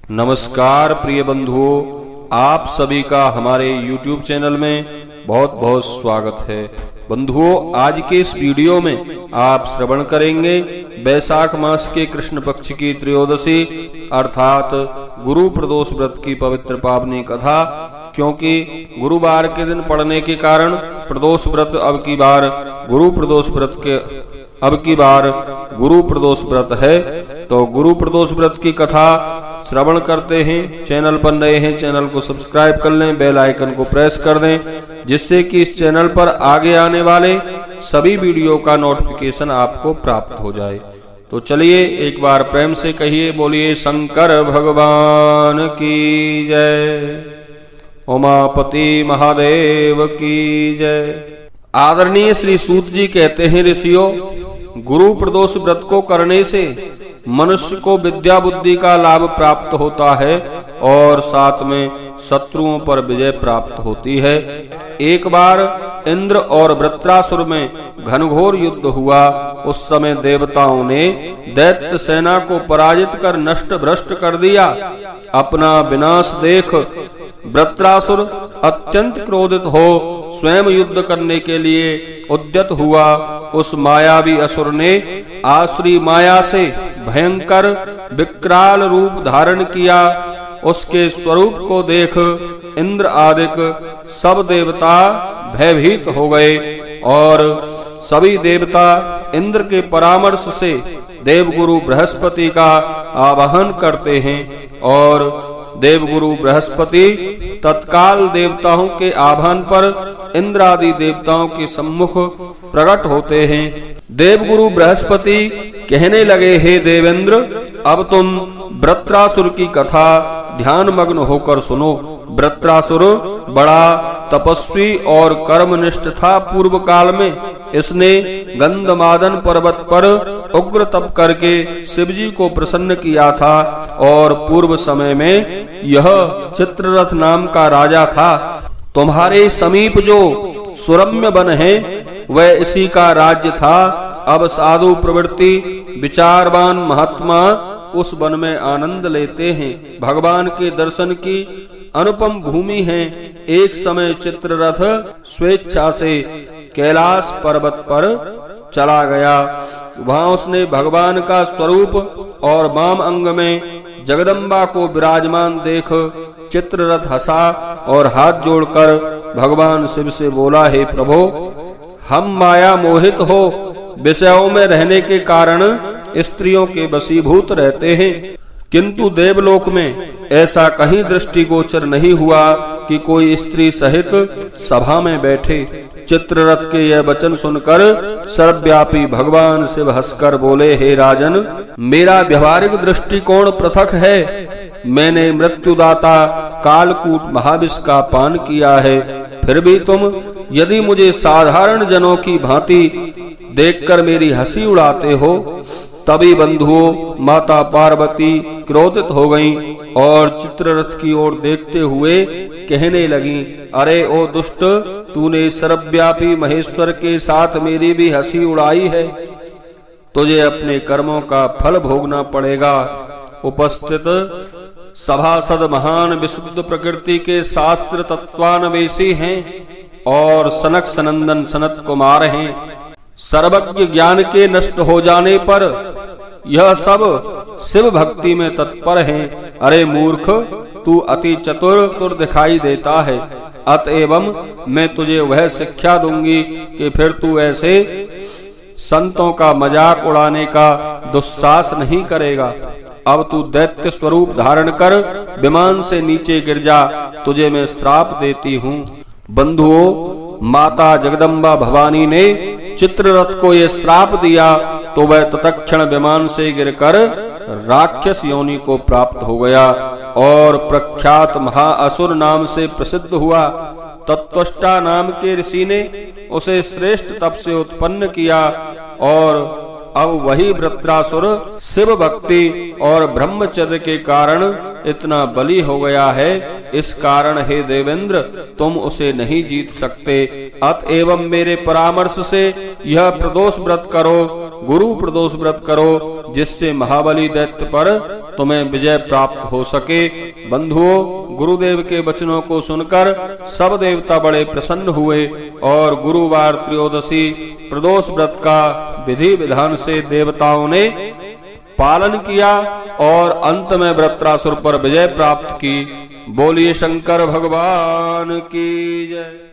नमस्कार प्रिय बंधुओं, आप सभी का हमारे YouTube चैनल में बहुत बहुत स्वागत है। बंधुओं, आज के इस वीडियो में आप श्रवण करेंगे वैशाख मास के कृष्ण पक्ष की त्रयोदशी अर्थात गुरु प्रदोष व्रत की पवित्र पावनी कथा। क्योंकि गुरुवार के दिन पड़ने के कारण प्रदोष व्रत अब की बार गुरु प्रदोष व्रत है, तो गुरु प्रदोष व्रत की कथा श्रवण करते हैं। चैनल पर नए हैं, चैनल को सब्सक्राइब कर लें, बेल आइकन को प्रेस कर दें, जिससे कि इस चैनल पर आगे आने वाले सभी वीडियो का नोटिफिकेशन आपको प्राप्त हो जाए। तो चलिए एक बार प्रेम से कहिए, बोलिए शंकर भगवान की जय, उमापति महादेव की जय। आदरणीय श्री सूत जी कहते हैं, ऋषियों, गुरु प्रदोष व्रत को करने से मनुष्य को विद्या बुद्धि का लाभ प्राप्त होता है और साथ में शत्रुओं पर विजय प्राप्त होती है। एक बार इंद्र और वृत्रासुर में घनघोर युद्ध हुआ। उस समय देवताओं ने दैत्य सेना को पराजित कर नष्ट भ्रष्ट कर दिया। अपना विनाश देख वृत्रासुर अत्यंत क्रोधित हो स्वयं युद्ध करने के लिए उद्यत हुआ। उस मायावी असुर ने आसुरी माया से भयंकर विकराल रूप धारण किया। उसके स्वरूप को देख इंद्र आदिक सब देवता भयभीत हो गए और सभी देवता इंद्र के परामर्श से देवगुरु बृहस्पति का आवाहन करते हैं और देवगुरु बृहस्पति तत्काल देवताओं के आह्वान पर इंद्र आदि देवताओं के सम्मुख प्रकट होते हैं। देवगुरु बृहस्पति कहने लगे, हे देवेंद्र, अब तुम वृत्रासुर की कथा ध्यान मग्न होकर सुनो। वृत्रासुर बड़ा तपस्वी और कर्मनिष्ठ था। पूर्व काल में इसने गंधमादन पर्वत पर उग्र तप करके शिवजी को प्रसन्न किया था और पूर्व समय में यह चित्ररथ नाम का राजा था। तुम्हारे समीप जो सुरम्य वन है वह इसी का राज्य था। अब साधु प्रवृत्ति विचारवान महात्मा उस वन में आनंद लेते हैं। भगवान के दर्शन की अनुपम भूमि है। एक समय चित्ररथ स्वेच्छा से कैलाश पर्वत पर चला गया। वहां उसने भगवान का स्वरूप और वाम अंग में जगदम्बा को विराजमान देख चित्ररथ हंसा और हाथ जोड़कर भगवान शिव से बोला, हे प्रभो, हम माया मोहित हो विषयों में रहने के कारण स्त्रियों के वशीभूत रहते हैं, किंतु देवलोक में ऐसा कहीं दृष्टिगोचर नहीं हुआ कि कोई स्त्री सहित सभा में बैठे। चित्ररथ के यह वचन सुनकर सर्वव्यापी भगवान शिव हंसकर बोले, हे राजन, मेरा व्यवहारिक दृष्टिकोण पृथक है। मैंने मृत्युदाता कालकूट महाविष का पान किया है, फिर भी तुम यदि मुझे साधारण जनों की भांति देखकर मेरी हंसी उड़ाते हो। तभी बंधुओं माता पार्वती क्रोधित हो गईं और चित्ररथ की ओर देखते हुए कहने लगीं, अरे ओ दुष्ट, तूने सर्वव्यापी महेश्वर के साथ मेरी भी हंसी उड़ाई है। तुझे अपने कर्मों का फल भोगना पड़ेगा। उपस्थित सभासद महान विशुद्ध प्रकृति के शास्त्र तत्वान्वेषी हैं और सनक सनंदन सनत कुमार हैं। सर्वज्ञ ज्ञान के नष्ट हो जाने पर यह सब शिव भक्ति में तत्पर हैं। अरे मूर्ख, तू अति चतुर दिखाई देता है, अतएव मैं तुझे वह शिक्षा दूंगी कि फिर तू ऐसे संतों का मजाक उड़ाने का दुस्साहस नहीं करेगा। अब तू दैत्य स्वरूप धारण कर विमान से नीचे गिर जा, तुझे मैं श्राप देती हूँ। बंधुओं, माता जगदम्बा भवानी ने चित्ररथ को यह श्राप दिया तो वह तत्क्षण विमान से गिरकर राक्षस योनि को प्राप्त हो गया और प्रख्यात महाअसुर नाम से प्रसिद्ध हुआ। तत्वष्टा नाम के ऋषि ने उसे श्रेष्ठ तप से उत्पन्न किया और अब वही वृत्रासुर शिव भक्ति और ब्रह्मचर्य के कारण इतना बली हो गया है। इस कारण हे देवेंद्र, तुम उसे नहीं जीत सकते। अतएव मेरे परामर्श से यह प्रदोष व्रत करो गुरु प्रदोष व्रत करो, जिससे महाबली दैत्य पर तुम्हें विजय प्राप्त हो सके। बंधुओं, गुरुदेव के वचनों को सुनकर सब देवता बड़े प्रसन्न हुए और गुरुवार त्रयोदशी प्रदोष व्रत का विधि विधान से देवताओं ने पालन किया और अंत में वृत्रासुर पर विजय प्राप्त की। बोलिए शंकर भगवान की जय।